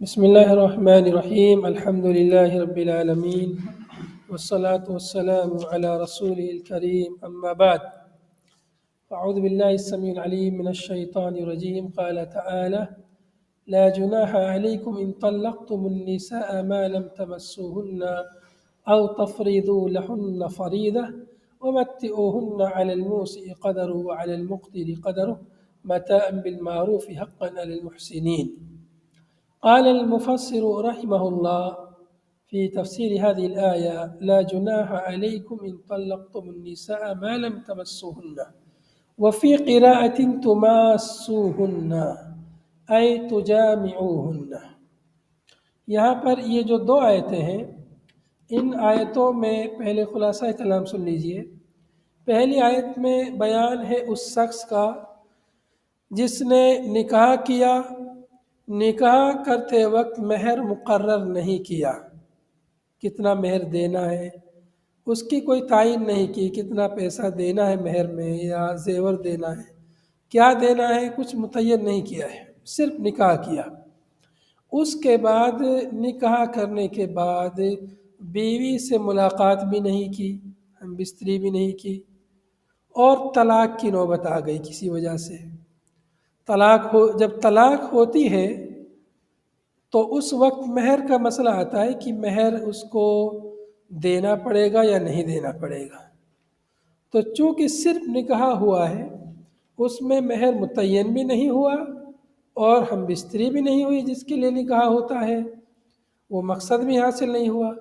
بسم الله الرحمن الرحيم. الحمد لله رب العالمين والصلاة والسلام على رسوله الكريم. أما بعد، أعوذ بالله السميع العليم من الشيطان الرجيم. قال تعالى: لا جناح عليكم إن طلقتم النساء ما لم تمسوهن أو تفرضوا لهن فريضة ومتئوهن على الموسع قدره وعلى المقتر قدره متاعا بالمعروف حقا على المحسنين. قال المفسر رحمه الله في تفسير هذه الآية: لا جناح عليكم إن طلقتم النساء ما لم تمسوهن، وفي قراءة تماسوهن أي تجامعوهن. یہاں پر یہ جو دو آیتیں ہیں، ان آیتوں میں پہلے خلاصہ کلام سن لیجئے۔ پہلی آیت میں بیان ہے اس شخص کا جس نے نکاح کیا، نکاح کرتے وقت مہر مقرر نہیں کیا، کتنا مہر دینا ہے، اس کی کوئی تعین نہیں کی، کتنا پیسہ دینا ہے مہر میں یا زیور دینا ہے، کیا دینا ہے، کچھ متعین نہیں کیا ہے، صرف نکاح کیا۔ اس کے بعد نکاح کرنے کے بعد بیوی سے ملاقات بھی نہیں کی، ہم بستری بھی نہیں کی، اور طلاق کی نوبت آ گئی کسی وجہ سے۔ جب طلاق ہوتی ہے تو اس وقت مہر کا مسئلہ آتا ہے کہ مہر اس کو دینا پڑے گا یا نہیں دینا پڑے گا۔ تو چونکہ صرف نکاح ہوا ہے، اس میں مہر متعین بھی نہیں ہوا اور ہم بستری بھی نہیں ہوئی جس کے لیے نکاح ہوتا ہے، وہ مقصد بھی حاصل نہیں ہوا،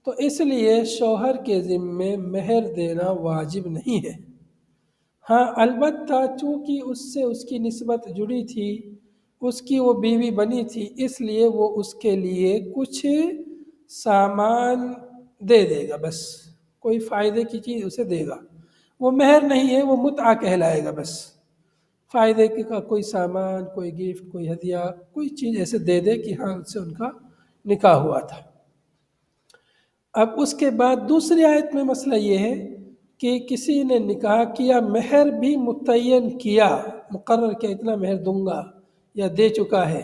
تو اس لیے شوہر کے ذمے مہر دینا واجب نہیں ہے۔ ہاں البتہ چونکہ اس سے اس کی نسبت جڑی تھی، اس کی وہ بیوی بنی تھی، اس لیے وہ اس کے لیے کچھ سامان دے دے گا، بس کوئی فائدے کی چیز اسے دے گا، وہ مہر نہیں ہے، وہ متعہ کہلائے گا، بس فائدے کا کوئی سامان، کوئی گفٹ، کوئی ہدیہ، کوئی چیز ایسے دے دے کہ ہاں اس سے ان کا نکاح ہوا تھا۔ اب اس کے بعد دوسری آیت میں مسئلہ یہ ہے کہ کسی نے نکاح کیا، مہر بھی متعین کیا، مقرر کیا اتنا مہر دوں گا یا دے چکا ہے،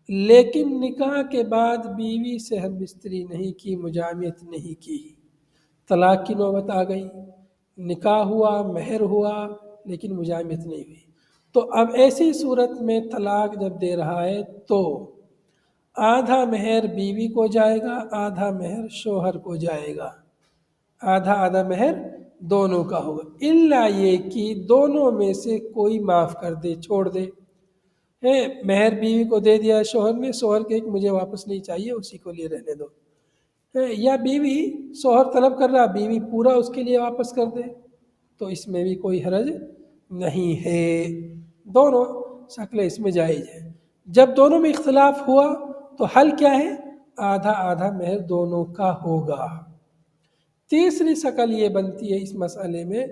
لیکن نکاح کے بعد بیوی سے ہم بستری نہیں کی، مجامعت نہیں کی، طلاق کی نوبت آ گئی، نکاح ہوا، مہر ہوا، لیکن مجامعت نہیں ہوئی۔ تو اب ایسی صورت میں طلاق جب دے رہا ہے تو آدھا مہر بیوی کو جائے گا، آدھا مہر شوہر کو جائے گا، آدھا مہر دونوں کا ہوگا، الا یہ کہ دونوں میں سے کوئی معاف کر دے، چھوڑ دے۔ مہر بیوی کو دے دیا شوہر نے، شوہر کے ایک مجھے واپس نہیں چاہیے، اسی کو لیے رہنے دو، یا بیوی شوہر طلب کر رہا، بیوی پورا اس کے لیے واپس کر دے، تو اس میں بھی کوئی حرج نہیں ہے، دونوں شکلیں اس میں جائز ہیں۔ جب دونوں میں اختلاف ہوا تو حل کیا ہے؟ آدھا مہر دونوں کا ہوگا۔ تیسری شکل یہ بنتی ہے اس مسئلے میں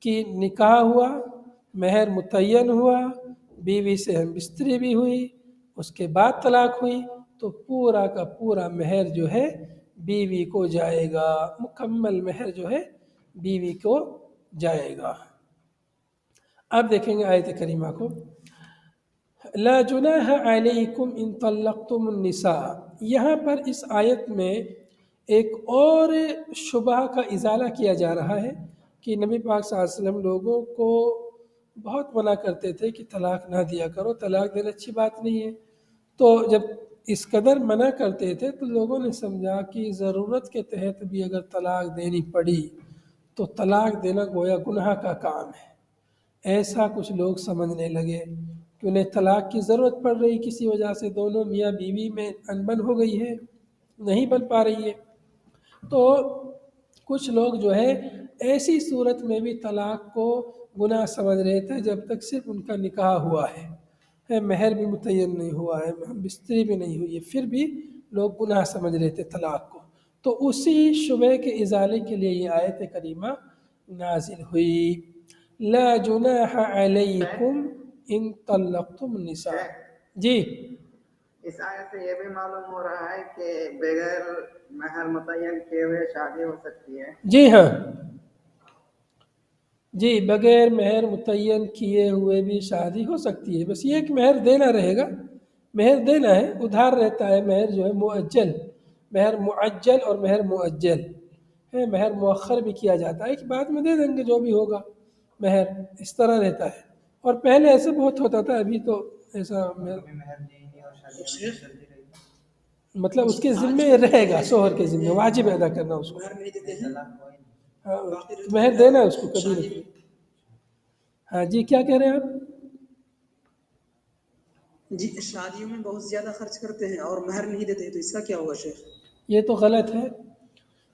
کہ نکاح ہوا، مہر متعین ہوا، بیوی سے ہم بستری بھی ہوئی، اس کے بعد طلاق ہوئی، تو پورا کا پورا مہر جو ہے بیوی کو جائے گا، مکمل مہر جو ہے بیوی کو جائے گا۔ اب دیکھیں گے آیت کریمہ کو۔ لا جناح علیکم ان طلقتم النساء، یہاں پر اس آیت میں ایک اور شبہ کا ازالہ کیا جا رہا ہے کہ نبی پاک صلی اللہ علیہ وسلم لوگوں کو بہت منع کرتے تھے کہ طلاق نہ دیا کرو، طلاق دینا اچھی بات نہیں ہے۔ تو جب اس قدر منع کرتے تھے تو لوگوں نے سمجھا کہ ضرورت کے تحت بھی اگر طلاق دینی پڑی تو طلاق دینا گویا گناہ کا کام ہے، ایسا کچھ لوگ سمجھنے لگے کہ انہیں طلاق کی ضرورت پڑ رہی، کسی وجہ سے دونوں میاں بیوی میں انبن ہو گئی ہے، نہیں بن پا رہی ہے، تو کچھ لوگ جو ہے ایسی صورت میں بھی طلاق کو گناہ سمجھ رہے تھے جب تک صرف ان کا نکاح ہوا ہے، مہر بھی متعین نہیں ہوا ہے، بستری بھی نہیں ہوئی ہے، پھر بھی لوگ گناہ سمجھ رہے تھے طلاق کو۔ تو اسی شبہ کے ازالے کے لیے یہ آیت کریمہ نازل ہوئی۔ لا جناح علیکم ان طلقتم النساء۔ جی، اس آیت سے یہ بھی معلوم ہو رہا ہے کہ بغیر مہر متعین کیے ہوئے شادی ہو سکتی ہے۔ جی ہاں، جی بغیر مہر متعین کیے ہوئے بھی شادی ہو سکتی ہے، بس یہ کہ مہر دینا رہے گا، مہر دینا ہے، ادھار رہتا ہے مہر جو ہے مؤجل، مہر معجل اور مہر مؤجل ہے، مہر مؤخر بھی کیا جاتا ہے کہ بعد میں دے دیں گے جو بھی ہوگا مہر، اس طرح رہتا ہے۔ اور پہلے ایسے بہت ہوتا تھا، ابھی تو ایسا مطلب اس کے ذمے رہے گا، شوہر کے ذمے واجب ادا کرنا اس کو، ہاں مہر دینا ہے اس کو کبھی نہیں۔ ہاں جی کیا کہہ رہے ہیں آپ؟ جی شادیوں میں بہت زیادہ خرچ کرتے ہیں اور مہر نہیں دیتے، تو اس کا کیا ہوگا شیخ؟ یہ تو غلط ہے،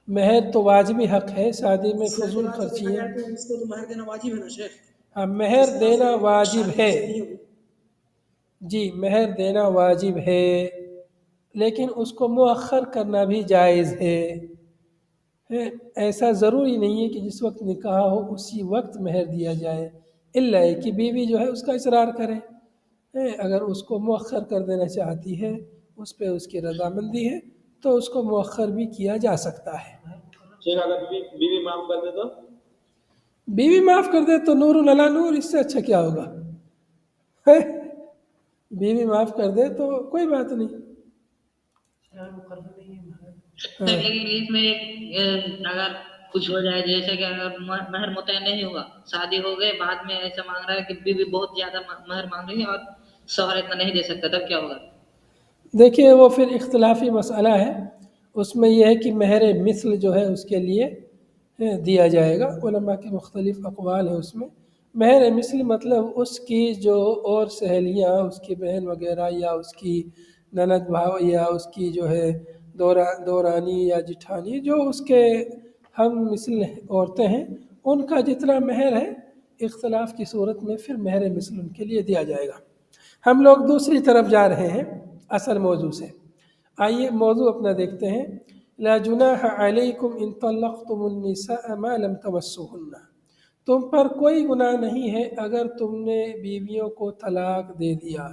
مہر تو واجبی حق ہے، شادی میں فضول خرچی ہے۔ اس کو تو مہر دینا واجب ہے نا شیخ؟ ہاں مہر دینا واجب ہے، جی مہر دینا واجب ہے، لیکن اس کو مؤخر کرنا بھی جائز ہے۔ ایسا ضروری نہیں ہے کہ جس وقت نکاح ہو اسی وقت مہر دیا جائے، الا ہے کہ بیوی جو ہے اس کا اصرار کرے، اگر اس کو مؤخر کر دینا چاہتی ہے، اس پہ اس کی رضامندی ہے تو اس کو مؤخر بھی کیا جا سکتا ہے۔ اگر بیوی معاف کر دے تو؟ بیوی معاف کر دے تو نور علی نور، اس سے اچھا کیا ہوگا؟ بیوی معاف کر دے تو کوئی بات نہیں۔ لیکن اس میں اگر کچھ ہو جائے، جیسے کہ اگر مہر متعین نہیں ہوا، شادی ہو گئے، بعد میں ایسا مانگ رہا ہے کہ بیوی بہت زیادہ مہر مانگ رہی ہے اور شوہر اتنا نہیں دے سکتا، تب کیا ہوگا؟ دیکھیے وہ پھر اختلافی مسئلہ ہے، اس میں یہ ہے کہ مہر مثل جو ہے اس کے لیے دیا جائے گا، علماء کے مختلف اقوال ہیں اس میں۔ مہر مثل مطلب اس کی جو اور سہیلیاں، اس کی بہن وغیرہ، یا اس کی نند بھاؤ، یا اس کی جو ہے دورانی یا جٹھانی، جو اس کے ہم مثل عورتیں ہیں، ان کا جتنا مہر ہے اختلاف کی صورت میں پھر مہر مثل ان کے لیے دیا جائے گا۔ ہم لوگ دوسری طرف جا رہے ہیں اصل موضوع سے، آئیے موضوع اپنا دیکھتے ہیں۔ لا جناح علیکم ان طلقتم النساء ما لم تمسوہن، تم پر کوئی گناہ نہیں ہے اگر تم نے بیویوں کو طلاق دے دیا،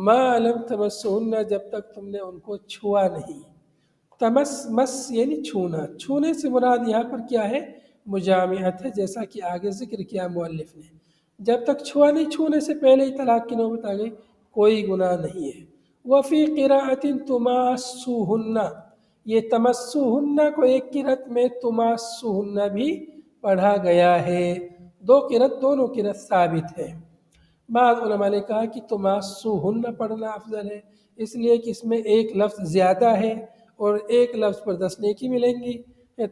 ما لم تمسوہن جب تک تم نے ان کو چھوا نہیں۔ مس یعنی چھونا، چھونے سے مراد یہاں پر کیا ہے؟ مجامعت ہے، جیسا کہ آگے ذکر کیا مؤلف نے، جب تک چھوا نہیں، چھونے سے پہلے ہی طلاق کی نوبت آ گئی، کوئی گناہ نہیں ہے۔ وفی قراءۃ تماسوہن، یہ تمسوہن کو ایک قرأت میں تماسوہن بھی پڑھا گیا ہے، دو قرأت، دونوں قرأت ثابت ہے۔ بعض علماء نے کہا کہ تماسوہن پڑھنا افضل ہے، اس لیے کہ اس میں ایک لفظ زیادہ ہے اور ایک لفظ پر 10 نیکی ملیں گی،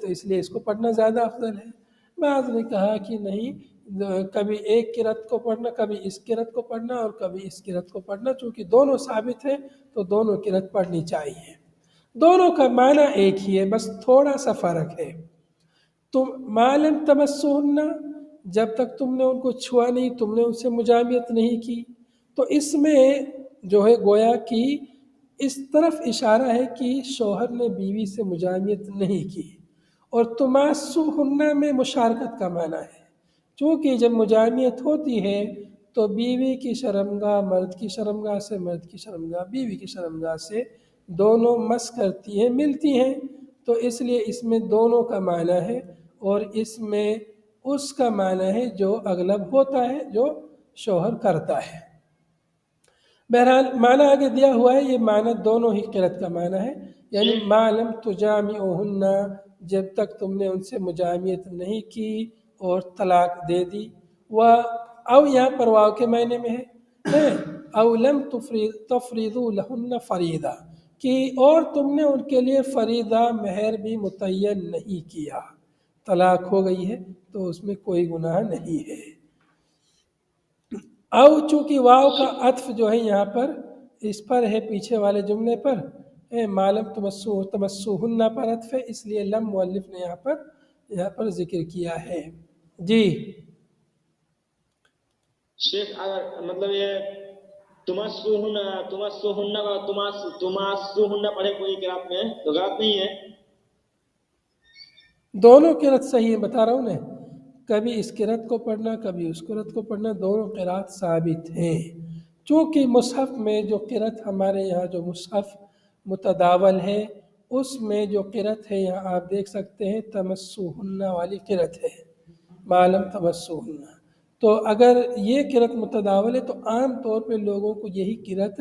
تو اس لیے اس کو پڑھنا زیادہ افضل ہے۔ بعض نے کہا کہ نہیں، کبھی ایک قرأت کو پڑھنا، کبھی اس قرأت کو پڑھنا اور کبھی اس قرأت کو پڑھنا، چونکہ دونوں ثابت ہیں تو دونوں قرأت پڑھنی چاہیے۔ دونوں کا معنی ایک ہی ہے، بس تھوڑا سا فرق ہے۔ تم ما لم تمسوہن، جب تک تم نے ان کو چھوا نہیں، تم نے ان سے مجامعت نہیں کی، تو اس میں جو ہے گویا کہ اس طرف اشارہ ہے کہ شوہر نے بیوی سے مجامعت نہیں کی، اور تماسوہن میں مشارکت کا معنی ہے، چونکہ جب مجامعت ہوتی ہے تو بیوی کی شرمگاہ مرد کی شرمگاہ سے، مرد کی شرمگاہ بیوی کی شرمگاہ سے، دونوں مس کرتی ہیں، ملتی ہیں، تو اس لیے اس میں دونوں کا معنی ہے، اور اس میں اس کا معنی ہے جو اغلب ہوتا ہے، جو شوہر کرتا ہے۔ بہرحال معنی آگے دیا ہوا ہے، یہ معنی دونوں ہی قرأت کا معنی ہے، یعنی ما لم تجامعوہن، جب تک تم نے ان سے مجامعت نہیں کی اور طلاق دے دی، او یہاں پر واو کے معنی میں ہے، او لم تفریضوا لہن فریضہ، کہ اور تم نے ان کے لیے فریضہ مہر بھی متعین نہیں کیا، طلاق ہو گئی ہے تو اس میں کوئی گناہ نہیں ہے۔ او چونکہ واو کا عطف جو ہے یہاں پر اس پر ہے، پیچھے والے جملے پر، ما لم تمسوہن پر عطف ہے، اس لیے لم مؤلف نے یہاں پر ذکر کیا ہے۔ جی شیخ اگر مطلب یہ تمسوہن پڑھے کوئی قرأت میں تو غلط نہیں ہے؟ دونوں قرأت صحیح ہے، بتا رہا ہوں نا، کبھی اس قرأت کو پڑھنا کبھی اس قرأت کو پڑھنا، دونوں قرأت ثابت ہیں، چونکہ مصحف میں جو قرأت ہمارے یہاں جو مصحف متداول ہے، اس میں جو قرأت ہے یہاں آپ دیکھ سکتے ہیں تمسوہن والی قرأت ہے، ما لم تمسوہن، تو اگر یہ قرأت متداول ہے تو عام طور پہ لوگوں کو یہی قرأت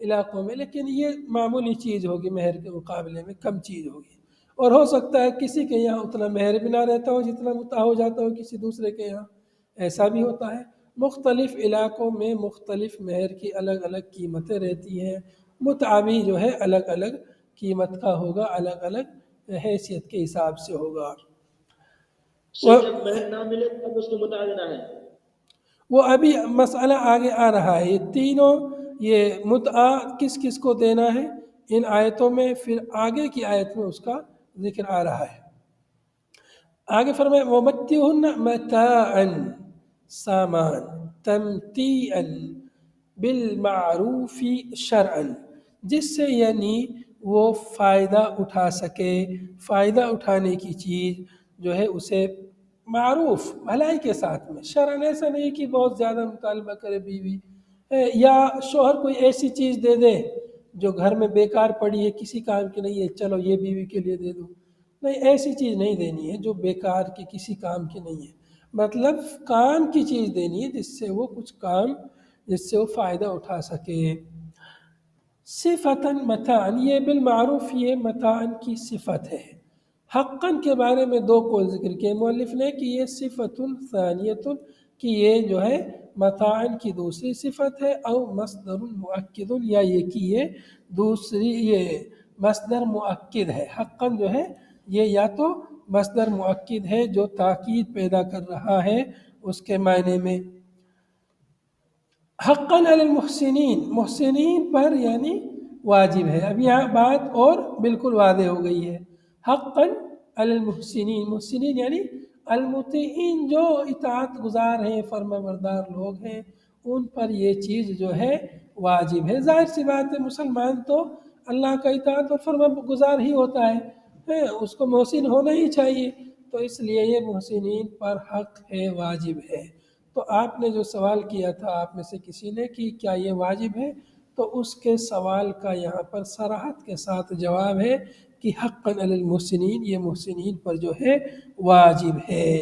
علاقوں میں، لیکن یہ معمولی چیز ہوگی، مہر کے مقابلے میں کم چیز ہوگی، اور ہو سکتا ہے کسی کے یہاں اتنا مہر بھی نہ رہتا ہو جتنا متع ہو جاتا ہو کسی دوسرے کے یہاں، ایسا بھی ہوتا ہے۔ مختلف علاقوں میں مختلف مہر کی الگ الگ قیمتیں رہتی ہیں، متع بھی جو ہے الگ الگ قیمت کا ہوگا، الگ الگ حیثیت کے حساب سے ہوگا۔ جب مہر نہ ملے تب اس کو متع دینا ہے۔ وہ ابھی مسئلہ آگے آ رہا ہے، یہ تینوں یہ متع کس کس کو دینا ہے ان آیتوں میں، پھر آگے کی آیت میں اس کا ذکر آ رہا ہے۔ آگے فرمائے وَمَتِّعُهُنَّ مَتَاعًا، سامان، تمتیعًا بالمعروف شرعًا، جس سے یعنی وہ فائدہ اٹھا سکے، فائدہ اٹھانے کی چیز جو ہے اسے معروف بھلائی کے ساتھ میں، شرعاً ایسا نہیں کہ بہت زیادہ مطالبہ کرے بیوی، یا شوہر کوئی ایسی چیز دے دے جو گھر میں بیکار پڑی ہے کسی کام کی نہیں ہے، چلو یہ بیوی کے لیے دے دو، نہیں، ایسی چیز نہیں دینی ہے جو بیکار کی کسی کام کی نہیں ہے، مطلب کام کی چیز دینی ہے جس سے وہ کچھ کام، جس سے وہ فائدہ اٹھا سکے۔ صفتاً متاعاً، یہ بالمعروف یہ متاعاً کی صفت ہے۔ حقاً کے بارے میں دو قول ذکر کیے مؤلف نے کہ یہ صفت ثانیۃ، کہ یہ جو ہے متاعاً کی دوسری صفت ہے، او مصدر مؤکد، یا یہ کہ یہ دوسری یہ مصدر مؤکد ہے۔ حقاً جو ہے یہ یا تو مصدر مؤکد ہے جو تاکید پیدا کر رہا ہے اس کے معنی میں، حقاً علی المحسنین، محسنین پر یعنی واجب ہے۔ اب یہاں بات اور بالکل واضح ہو گئی ہے، حقاً علی المحسنین، محسنین یعنی المطیعین، جو اطاعت گزار ہیں، فرما بردار لوگ ہیں، ان پر یہ چیز جو ہے واجب ہے۔ ظاہر سی بات ہے مسلمان تو اللہ کا اطاعت اور فرما گزار ہی ہوتا ہے، اس کو محسن ہونا ہی چاہیے، تو اس لیے یہ محسنین پر حق ہے، واجب ہے۔ تو آپ نے جو سوال کیا تھا آپ میں سے کسی نے کہ کیا یہ واجب ہے، تو اس کے سوال کا یہاں پر صراحت کے ساتھ جواب ہے کہ حقاً علی المحسنین، یہ محسنین پر جو ہے واجب ہے۔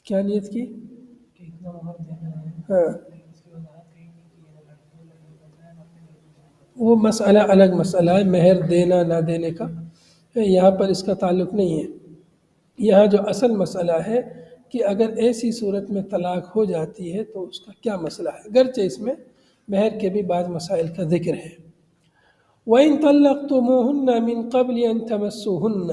کیا نیت کی؟ ہاں، وہ مسئلہ الگ مسئلہ ہے، مہر دینا نہ دینے کا، یہاں پر اس کا تعلق نہیں ہے۔ یہاں جو اصل مسئلہ ہے کہ اگر ایسی صورت میں طلاق ہو جاتی ہے تو اس کا کیا مسئلہ ہے، گرچہ اس میں مہر کے بھی بعض مسائل کا ذکر ہے۔ وَإِن طَلَّقْتُمُوهُنَّ مِن قَبْلِ أَن تَمَسُّوهُنَّ،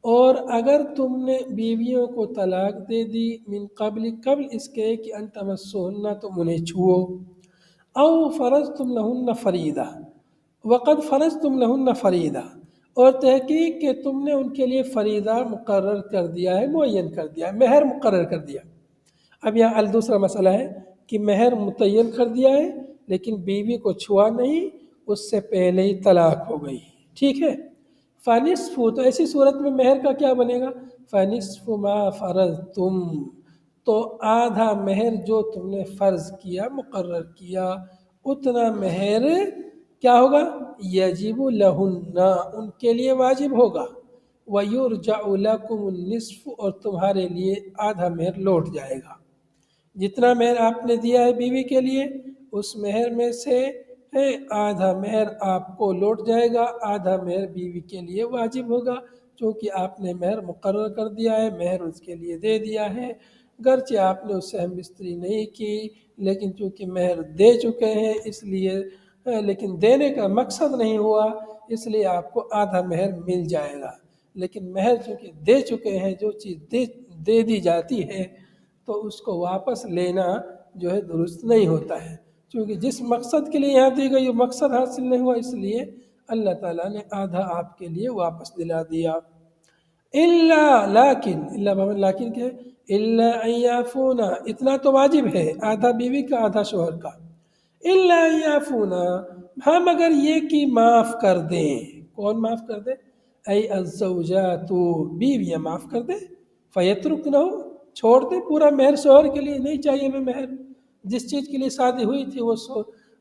اور اگر تم نے بیویوں کو طلاق دے دی من قبل، قبل اس کے کہ ان تمسوهن، تم انہیں چھو، او فرضتم لہن فریدہ، وقد فرضتم لہن فریدہ، اور تحقیق کہ تم نے ان کے لیے فریدہ مقرر کر دیا ہے، معین کر دیا ہے، مہر مقرر کر دیا۔ اب یہاں دوسرا مسئلہ ہے کہ مہر متعین کر دیا ہے لیکن بیوی کو چھوا نہیں، اس سے پہلے ہی طلاق ہو گئی، ٹھیک ہے۔ فنصف، تو ایسی صورت میں مہر کا کیا بنے گا، فنصف ما فرضتم، تو آدھا مہر جو تم نے فرض کیا، مقرر کیا، اتنا مہر کیا ہوگا، یجب لہن، ان کے لیے واجب ہوگا، وَيُرْجَعُ لَكُمُ النِّصْفُ، اور تمہارے لیے آدھا مہر لوٹ جائے گا۔ جتنا مہر آپ نے دیا ہے بیوی کے لیے اس مہر میں سے آدھا مہر آپ کو لوٹ جائے گا، آدھا مہر بیوی کے لیے واجب ہوگا، چونکہ آپ نے مہر مقرر کر دیا ہے، مہر اس کے لیے دے دیا ہے، گرچہ آپ نے اس سے ہم بستری نہیں کی، لیکن چونکہ مہر دے چکے ہیں اس لیے، لیکن دینے کا مقصد نہیں ہوا اس لیے آپ کو آدھا مہر مل جائے گا، لیکن مہر چونکہ دے چکے ہیں، جو چیز دے دی جاتی ہے تو اس کو واپس لینا جو ہے درست نہیں ہوتا ہے، چونکہ جس مقصد کے لیے یہاں دی گئی وہ مقصد حاصل نہیں ہوا، اس لیے اللہ تعالیٰ نے آدھا آپ کے لیے واپس دلا دیا۔ لیکن کہ الا ان یعفونا، اتنا تو واجب ہے، آدھا بیوی کا آدھا شوہر کا، الا ان یعفونا، ہاں مگر یہ کہ معاف کر دیں، کون معاف کر دے، ای الزوجات، بیویاں معاف کر دیں، فیترکنہ، چھوڑ دے پورا مہر، شوہر کے لیے نہیں چاہیے میں مہر، جس چیز کے لیے شادی ہوئی تھی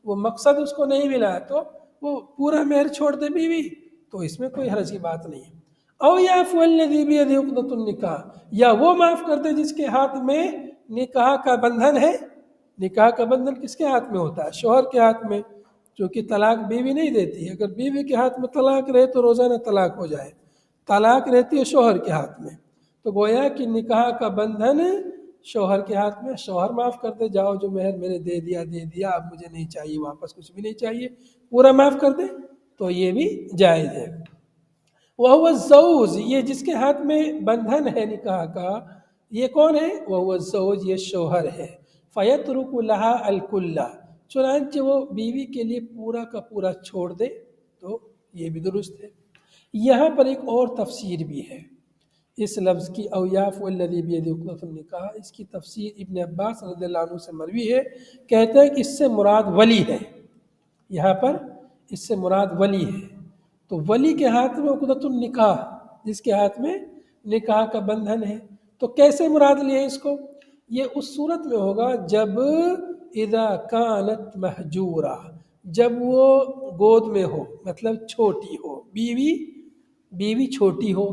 وہ مقصد اس کو نہیں ملا تو وہ پورا مہر چھوڑ دے بیوی، تو اس میں کوئی حرج کی بات نہیں ہے۔ او یعفو الذی بیدہ عقدۃ النکاح، یا وہ معاف کر دے جس کے ہاتھ میں نکاح کا بندھن ہے۔ نکاح کا بندھن کس کے ہاتھ میں ہوتا ہے؟ شوہر کے ہاتھ میں، کیونکہ طلاق بیوی نہیں دیتی ہے۔ اگر بیوی کے ہاتھ میں طلاق رہے تو روزانہ طلاق ہو جائے، طلاق رہتی ہے شوہر کے ہاتھ میں، تو گویا کہ نکاح کا بندھن شوہر کے ہاتھ میں۔ شوہر معاف کر دے، جاؤ جو مہر میں نے دے دیا، اب مجھے نہیں چاہیے واپس، کچھ بھی نہیں چاہیے، پورا معاف کر دے، تو یہ بھی جائز ہے۔ وَهُوَ الزَّوْج، یہ جس کے ہاتھ میں بندھن ہے نکاح کا، یہ کون ہے؟ وَهُوَ الزَّوْج، یہ شوہر ہے۔ فَيَتْرُكُ لَهَا الْكُلَّ، چنانچہ وہ بیوی کے لیے پورا کا پورا چھوڑ دے، تو یہ بھی درست ہے۔ یہاں پر ایک اور تفسیر بھی ہے اس لفظ کی، او یعفو الذی بیدہ عقدۃ النکاح، اس کی تفسیر ابن عباس رضی اللہ عنہ سے مروی ہے، کہتے ہیں کہ اس سے مراد ولی ہے۔ یہاں پر اس سے مراد ولی ہے، تو ولی کے ہاتھ میں عقدۃ النکاح، جس کے ہاتھ میں نکاح کا بندھن ہے، تو کیسے مراد لیے اس کو؟ یہ اس صورت میں ہوگا جب اذا کانت مہجورہ، جب وہ گود میں ہو، مطلب چھوٹی ہو، بیوی چھوٹی ہو،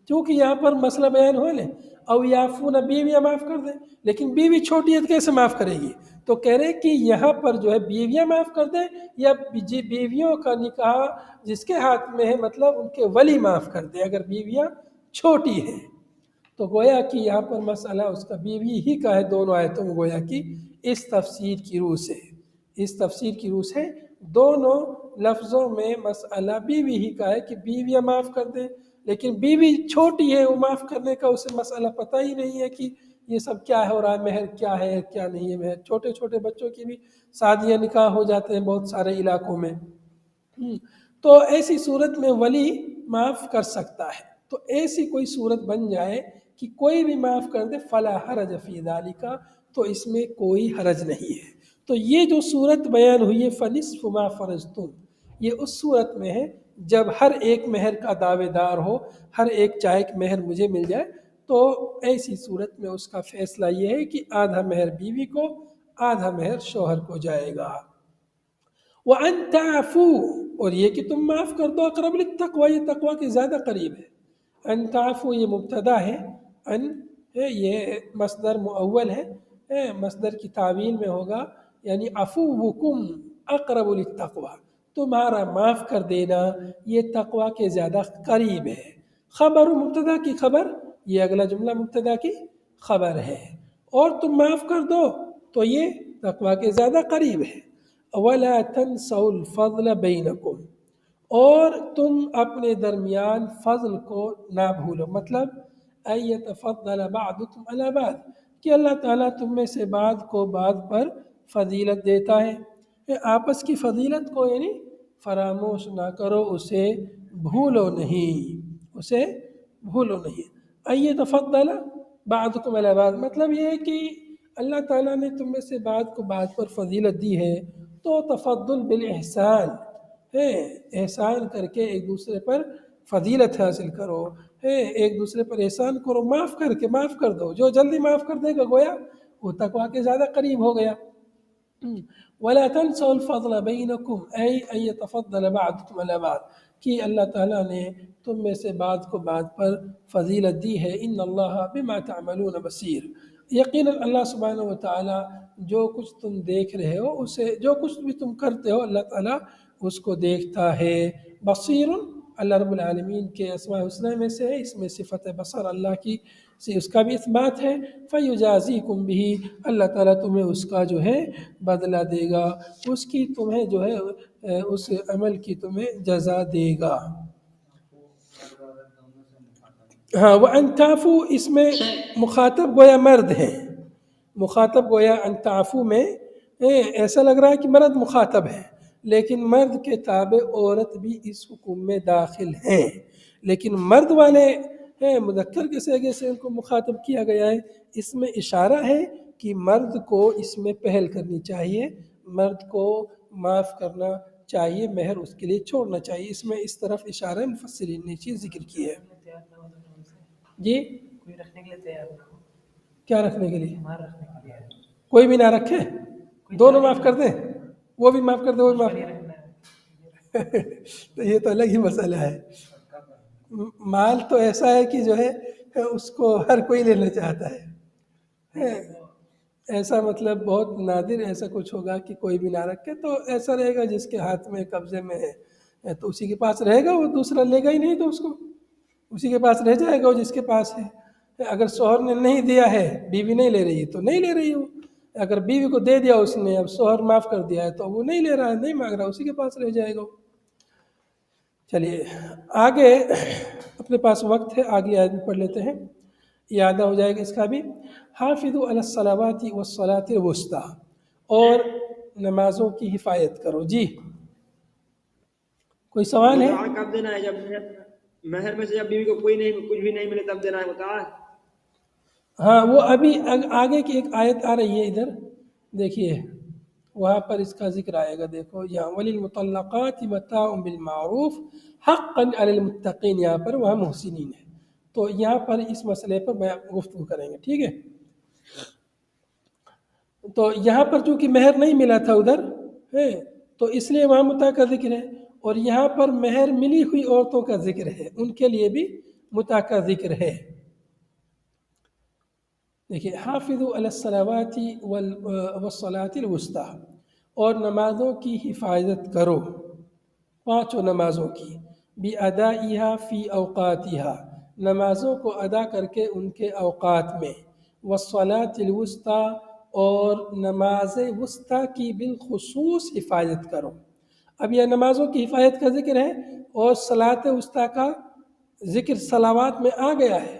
کیونکہ یہاں پر مسئلہ بیان ہوا نا، او یعفون، بیویاں معاف کر دیں، لیکن بیوی چھوٹی ہے تو کیسے معاف کرے گی؟ تو کہہ رہے کہ یہاں پر جو ہے بیویاں معاف کر دیں، یا بیویوں کا نکاح جس کے ہاتھ میں ہے، مطلب ان کے ولی معاف کر دیں اگر بیویاں چھوٹی ہیں۔ تو گویا کہ یہاں پر مسئلہ اس کا بیوی ہی کا ہے، دونوں آیتوں میں گویا کہ اس تفسیر کی روح سے دونوں لفظوں میں مسئلہ بیوی ہی کا ہے کہ بیویاں معاف کر دیں، لیکن بیوی چھوٹی ہے، وہ معاف کرنے کا اسے مسئلہ پتہ ہی نہیں ہے کہ یہ سب کیا ہو رہا ہے، مہر کیا ہے کیا نہیں ہے مہر۔ چھوٹے چھوٹے بچوں کی بھی شادیاں نکاح ہو جاتے ہیں بہت سارے علاقوں میں، تو ایسی صورت میں ولی معاف کر سکتا ہے۔ تو ایسی کوئی صورت بن جائے کہ کوئی بھی معاف کر دے، فلا حرج فی ذالک، تو اس میں کوئی حرج نہیں ہے۔ تو یہ جو صورت بیان ہوئی ہے فنصف ما فرضتم، یہ اس صورت میں ہے جب ہر ایک مہر کا دعوے دار ہو، ہر ایک چاہے کہ مہر مجھے مل جائے، تو ایسی صورت میں اس کا فیصلہ یہ ہے کہ آدھا مہر بیوی کو، آدھا مہر شوہر کو جائے گا۔ وَأَن تَعْفُوا، اور یہ کہ تم معاف کر دو، اقرب للتقوی، یہ تقوی کے زیادہ قریب ہے۔ ان تعفو یہ مبتدا ہے، ان یہ مصدر مؤول ہے، مصدر کی تعویل میں ہوگا، یعنی عفوکم اقرب للتقوی، تمہارا معاف کر دینا یہ تقوی کے زیادہ قریب ہے۔ خبر مبتدا کی خبر، یہ اگلا جملہ مبتدا کی خبر ہے، اور تم معاف کر دو تو یہ تقوی کے زیادہ قریب ہے۔ وَلَا تَنْسَوْا الْفَضْلَ بَيْنَكُمْ، اور تم اپنے درمیان فضل کو نہ بھولو، مطلب أَن يَتَفَضَّلَ بَعْضُكُمْ عَلَى بَعْضٍ، کہ اللہ تعالیٰ تم میں سے بعض کو بعض پر فضیلت دیتا ہے۔ آپس کی فضیلت کو یعنی فراموش نہ کرو، اسے بھولو نہیں، أَن يَتَفَضَّلَ بَعْضُكُمْ عَلَى بَعْضٍ، مطلب یہ ہے کہ اللہ تعالیٰ نے تم میں سے بعض کو بعض پر فضیلت دی ہے، تو تفضل بالاحسان ہے، احسان کر کے ایک دوسرے پر فضیلت حاصل کرو، ایک دوسرے پر احسان کرو، معاف کر دو، جو جلدی معاف کر دے گا گویا وہ تقوی کے زیادہ قریب ہو گیا۔ وَلَا تَنْسَوْا الْفَضْلَ بَيْنَكُمْ أَيْ أَن يَتَفَضَّلَ بَعْضُكُمْ عَلَى بَعْضٍ، کہ اللہ تعالیٰ نے تم میں سے بعض کو بعض پر فضیلت دی ہے۔ إِنَّ اللَّهَ بِمَا تَعْمَلُونَ بَصِيرٌ، یقیناً اللہ سبحانہ وتعالیٰ جو کچھ تم دیکھ رہے ہو، اسے جو کچھ بھی تم کرتے ہو اللہ تعالیٰ اس کو دیکھتا ہے۔ بصیر، اللہ رب العالمین کے اسماء الحسنی میں سے ہے، اس میں صفت بصر اللہ کی سے اس کا بھی اثبات ہے۔ فَيُجَازِيكُمْ بِهِ، اللہ تعالیٰ تمہیں اس کا جو ہے بدلہ دے گا، اس کی تمہیں جو ہے اس عمل کی تمہیں جزا دے گا۔ ہاں، وَأَن تَعْفُوا، اس میں مخاطب گویا مرد ہے، مخاطب گویا ان تعفو میں ایسا لگ رہا ہے کہ مرد مخاطب ہے، لیکن مرد کے تابع عورت بھی اس حکم میں داخل ہیں، لیکن مرد والے مذکر کے صیغے سے ان کو مخاطب کیا گیا ہے۔ اس میں اشارہ ہے کہ مرد کو اس میں پہل کرنی چاہیے، مرد کو معاف کرنا چاہیے، مہر اس کے لیے چھوڑنا چاہیے، اس میں اس طرف اشارہ مفسرین نے چیز ذکر کی ہے۔ جی کوئی رکھنے کے لیے تیار نہ ہو، کیا رکھنے کے لیے؟ مار رکھنے کے لیے کوئی بھی نہ رکھے، دونوں معاف کر دیں، وہ بھی معاف کر دے وہ بھی معاف نہیں کر رکھنا ہے۔ دے، تو یہ تو الگ ہی مسئلہ ہے۔ مال تو ایسا ہے کہ جو ہے اس کو ہر کوئی لینا چاہتا ہے، ایسا مطلب بہت نادر ایسا کچھ ہوگا کہ کوئی بھی نہ رکھے، تو ایسا رہے گا جس کے ہاتھ میں قبضے میں ہے تو اسی کے پاس رہے گا، وہ دوسرا لے گا ہی نہیں، تو اس کو اسی کے پاس رہ جائے گا وہ جس کے پاس ہے۔ اگر شوہر نے نہیں دیا ہے، بیوی نہیں لے رہی ہے تو نہیں لے رہی وہ، اگر بیوی کو دے دیا اس نے، اب شوہر معاف کر دیا ہے تو وہ نہیں لے رہا ہے، نہیں مانگ رہا، اسی کے پاس رہ جائے گا۔ چلیے آگے، اپنے پاس وقت ہے، آگے آیت میں پڑھ لیتے ہیں، یاد ہو جائے گا اس کا بھی۔ حافظوا علی الصلوات والصلاۃ الوسطی، اور نمازوں کی حفاظت کرو۔ جی کوئی سوال ہے؟ متاع کب دینا ہے؟ جب مہر میں سے جب بیوی کو کوئی نہیں، کچھ بھی نہیں ملے تب دینا ہے متاع؟ ہاں وہ ابھی آگے کی ایک آیت آ رہی ہے ادھر دیکھیے، وہاں پر اس کا ذکر آئے گا، دیکھو یہاں وَلِلْمُطَلَّقَاتِ مَتَاعٌ بِالْمَعْرُوفِ حَقًّا عَلَى الْمُتَّقِينَ، یہاں پر وہاں محسنین ہے، تو یہاں پر اس مسئلے پر گفتگو کریں گے، ٹھیک ہے؟ تو یہاں پر چونکہ مہر نہیں ملا تھا ادھر ہے، تو اس لیے وہاں متاع کا ذکر ہے، اور یہاں پر مہر ملی ہوئی عورتوں کا ذکر ہے، ان کے لیے بھی متاع کا ذکر ہے۔ دیکھیے حافظوا علی الصلوات والصلاۃ الوسطی، اور نمازوں کی حفاظت کرو، پانچوں نمازوں کی، بِأَدَائِهَا فی اوقاتها، نمازوں کو ادا کر کے ان کے اوقات میں، والصلاۃ الوسطی، اور نماز وسطیٰ کی بالخصوص حفاظت کرو۔ اب یہ نمازوں کی حفاظت کا ذکر ہے، اور صلاۃ وسطیٰ کا ذکر صلوات میں آ گیا ہے،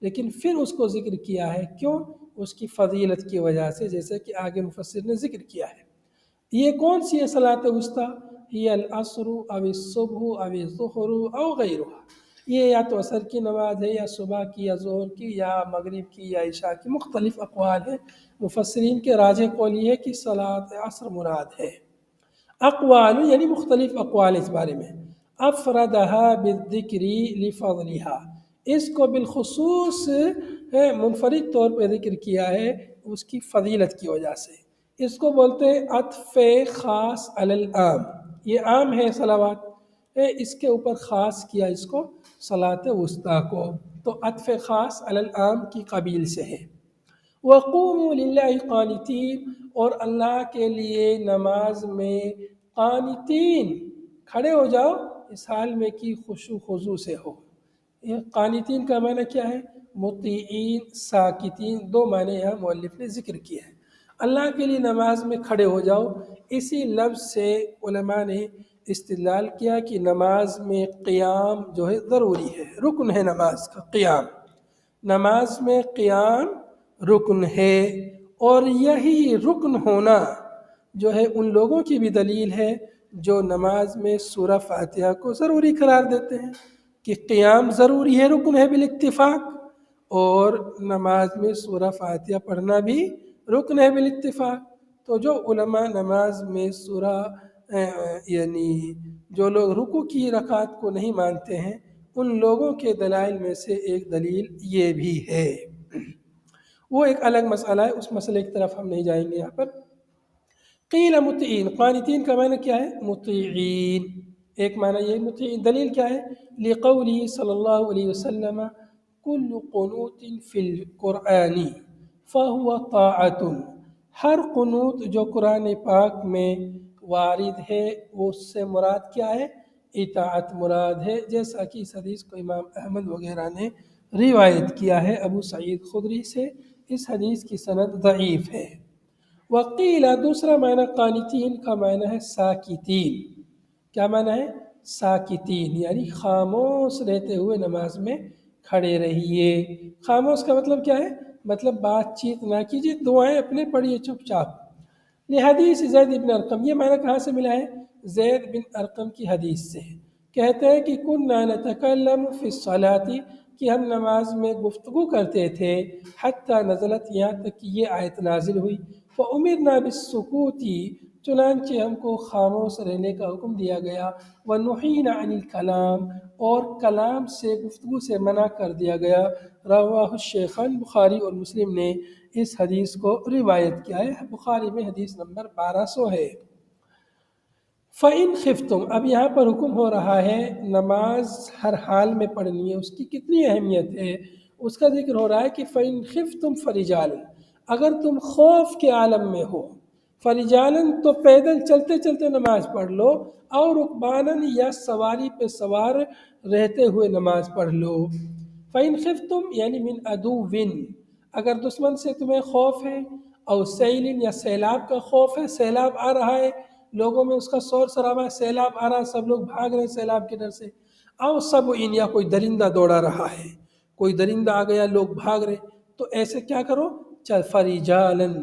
لیکن پھر اس کو ذکر کیا ہے، کیوں؟ اس کی فضیلت کی وجہ سے، جیسے کہ آگے مفسر نے ذکر کیا ہے۔ یہ کون سی ہے صلاۃ وسطیٰ؟ ہی العصر او الصبح او الظہر او غیرها، یہ یا تو عصر کی نماز ہے، یا صبح کی، یا ظہر کی، یا مغرب کی، یا عشاء کی، مختلف اقوال ہیں، مفسرین کے راجح قول یہ ہے کہ صلاۃ عصر مراد ہے۔ اقوال یعنی مختلف اقوال اس بارے میں، افردها بالذکر لفضلها، اس کو بالخصوص منفرد طور پہ ذکر کیا ہے اس کی فضیلت کی وجہ سے، اس کو بولتے ہیں عطف خاص علی العام، یہ عام ہے صلوات، اس کے اوپر خاص کیا اس کو صلاۃ وسطیٰ کو، تو عطف خاص علی العام کی قبیل سے ہے۔ وَقُومُوا لِلَّهِ قَانِتِينَ، اور اللہ کے لیے نماز میں قانتین، کھڑے ہو جاؤ اس حال میں کہ خشوع خضوع سے ہو۔ یہ قانتین کا معنی کیا ہے؟ مطیعین، ساکتین، دو معنی یہاں مؤلف نے ذکر کیا ہے۔ اللہ کے لیے نماز میں کھڑے ہو جاؤ، اسی لفظ سے علماء نے استدلال کیا کہ نماز میں قیام جو ہے ضروری ہے، رکن ہے نماز کا قیام، نماز میں قیام رکن ہے، اور یہی رکن ہونا جو ہے ان لوگوں کی بھی دلیل ہے جو نماز میں سورہ فاتحہ کو ضروری قرار دیتے ہیں، کہ قیام ضروری ہے، رکن ہے بالاتفاق، اور نماز میں سورہ فاتحہ پڑھنا بھی رکن ہے بالاتفاق۔ تو جو علماء نماز میں سورہ یعنی جو لوگ رکوع کی رکعت کو نہیں مانتے ہیں، ان لوگوں کے دلائل میں سے ایک دلیل یہ بھی ہے۔ وہ ایک الگ مسئلہ ہے، اس مسئلے کی طرف ہم نہیں جائیں گے یہاں پر۔ قیل مطیعین، قانتین کا معنی کیا ہے؟ مطیعین، ایک معنی یہ مطیعین، دلیل کیا ہے؟ لقوله صلی اللہ علیہ وسلم کل قنوت فی القرآن فہو طاعۃ، ہر قنوت جو قرآن پاک میں وارد ہے وہ اس سے مراد کیا ہے؟ اطاعت مراد ہے، جیسا کہ اس حدیث کو امام احمد وغیرہ نے روایت کیا ہے ابو سعید خدری سے، اس حدیث کی سند ضعیف ہے۔ وقیل، دوسرا معنی قانتین کا معنی ہے ساکتین، کیا معنی ہے؟ ساکتین، یعنی خاموش رہتے ہوئے نماز میں کھڑے رہیے۔ خاموش کا مطلب کیا ہے؟ مطلب بات چیت نہ کیجیے، دعائیں اپنے پڑھیے چپ چاپ۔ لحدیث زید بن ارقم، یہ معنی کہاں سے ملا ہے؟ زید بن ارقم کی حدیث سے، کہتے ہیں کہ کننا نتکلم فی الصلاۃ، کہ ہم نماز میں گفتگو کرتے تھے، حتی نزلت، یہاں تک کہ یہ آیت نازل ہوئی، فَأُمِرْنَا بِالسُّكُوتِ، چنانچہ ہم کو خاموش رہنے کا حکم دیا گیا، وَنُحِينَ عَنِ الْكَلَامِ، اور کلام سے، گفتگو سے منع کر دیا گیا۔ رواہ الشیخان، بخاری اور مسلم نے اس حدیث کو روایت کیا ہے، بخاری میں حدیث نمبر 1200 ہے۔ فَإِنْ خِفْتُم، اب یہاں پر حکم ہو رہا ہے نماز ہر حال میں پڑھنی ہے، اس کی کتنی اہمیت ہے اس کا ذکر ہو رہا ہے کہ فَإِنْ خِفْتُم فَرِجَالًا، اگر تم خوف کے عالم میں ہو، فرجالن تو پیدل چلتے چلتے نماز پڑھ لو، اور رکبانن یا سواری پہ سوار رہتے ہوئے نماز پڑھ لو۔ فَإِنْ خِفْتُم یعنی من عدوٍ، اگر دشمن سے تمہیں خوف ہے، اور سیلن یا سیلاب کا خوف ہے، سیلاب آ رہا ہے، لوگوں میں اس کا شور شرابہ ہے، سیلاب آ رہا ہے، سب لوگ بھاگ رہے ہیں سیلاب کے ڈر سے، او سب ان یا کوئی درندہ دوڑا رہا ہے، کوئی درندہ آ گیا، لوگ بھاگ رہے، تو ایسے کیا کرو، چل فرجالن،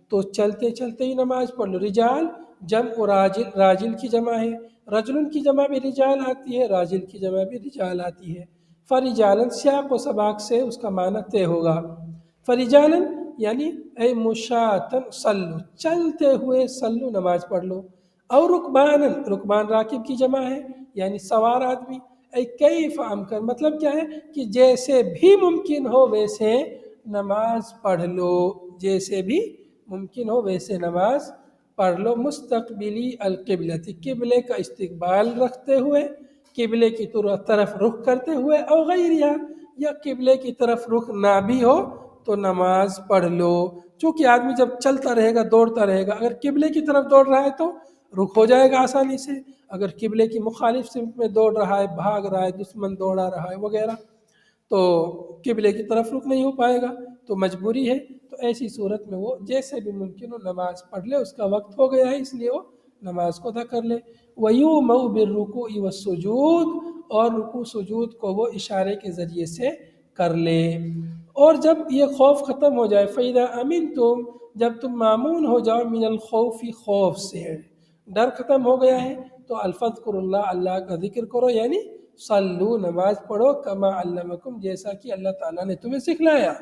تو چلتے چلتے ہی نماز پڑھ لو۔ رجال جمع راجل، راجل کی جمع ہے، رجل کی جمع بھی رجال آتی ہے، راجل کی جمع بھی رجال آتی ہے۔ فرجالن سیاق و سباق سے اس کا معنی طے ہوگا۔ فرجالن یعنی اے مشاتن صلو، چلتے ہوئے صلو نماز پڑھ لو، اور رکبانن، رکبان راکب کی جمع ہے یعنی سوار آدمی، اے کیف امکن، مطلب کیا ہے کہ جیسے بھی ممکن ہو ویسے نماز پڑھ لو، جیسے بھی ممکن ہو ویسے نماز پڑھ لو، مستقبلی القبلۃ، قبلے کا استقبال رکھتے ہوئے، قبلے کی طرف رخ کرتے ہوئے، او غیرہ، یا قبلے کی طرف رخ نہ بھی ہو تو نماز پڑھ لو۔ چونکہ آدمی جب چلتا رہے گا، دوڑتا رہے گا، اگر قبلے کی طرف دوڑ رہا ہے تو رخ ہو جائے گا آسانی سے، اگر قبلے کی مخالف سمت میں دوڑ رہا ہے، بھاگ رہا ہے، دشمن دوڑا رہا ہے وغیرہ، تو قبلے کی طرف رخ نہیں ہو پائے گا، تو مجبوری ہے، تو ایسی صورت میں وہ جیسے بھی ممکن ہو نماز پڑھ لے، اس کا وقت ہو گیا ہے اس لیے وہ نماز کو ادا کر لے۔ وَيُؤْمَرُ بِالرُّكُوعِ وَالسُّجُودِ، اور رکوع سجود کو وہ اشارے کے ذریعے سے کر لے۔ اور جب یہ خوف ختم ہو جائے، فَإِذَا أَمِنْتُمْ، جب تم مامون ہو جاؤ، من الخوف، خوف سے، ڈر ختم ہو گیا ہے، تو الفذکر اللہ، اللہ کا ذکر کرو، یعنی صلو، نماز پڑھو، کما علمکم، جیسا کہ اللہ تعالیٰ نے تمہیں سکھلایا،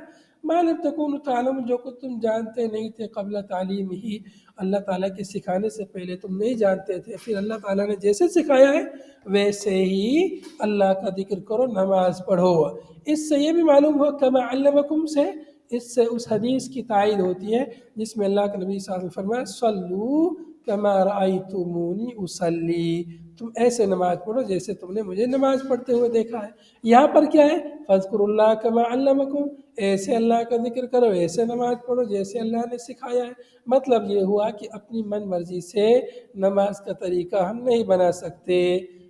ما لم تکونوا تعلمون، جو کچھ تم جانتے نہیں تھے قبل تعلیم ہی، اللہ تعالیٰ کے سکھانے سے پہلے تم نہیں جانتے تھے، پھر اللہ تعالیٰ نے جیسے سکھایا ہے ویسے ہی اللہ کا ذکر کرو، نماز پڑھو۔ اس سے یہ بھی معلوم ہوا کما علمکم سے، اس سے اس حدیث کی تائید ہوتی ہے جس میں اللہ کے نبی صلی اللہ علیہ وسلم فرمایا صلو کما رأیتمونی اصلی، تم ایسے نماز پڑھو جیسے تم نے مجھے نماز پڑھتے ہوئے دیکھا ہے۔ یہاں پر کیا ہے، فاذکروا اللہ کما علمکم، ایسے اللہ کا ذکر کرو، ایسے نماز پڑھو جیسے اللہ نے سکھایا ہے۔ مطلب یہ ہوا کہ اپنی من مرضی سے نماز کا طریقہ ہم نہیں بنا سکتے،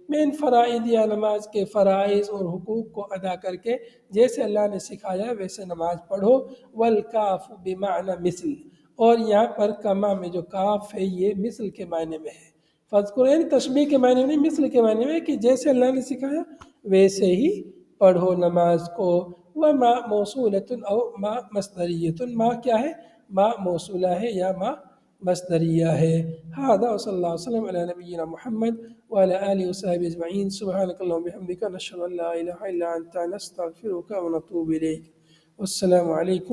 من فرائض، یا نماز کے فرائض اور حقوق کو ادا کر کے جیسے اللہ نے سکھایا ہے ویسے نماز پڑھو۔ والکاف بمعنی مثل، اور یہاں پر کما میں جو کاف ہے یہ مثل کے معنی میں ہے، فذکر تشبیہ کے معنی میں، مثل کے معنی میں کہ جیسے اللہ نے سکھایا ویسے ہی پڑھو نماز کو۔ وما موصولۃ او ما مصدریۃ، ما کیا ہے، ما موصولہ ہے یا ما مصدریہ ہے۔ ھذا وصلی اللہ وسلم علی نبینا محمد وعلی آلہ وصحبہ اجمعین، سبحانک اللہم وبحمدک، نشہد ان لا الہ الا انت، نستغفرک ونتوب الیک۔ والسلام علیکم۔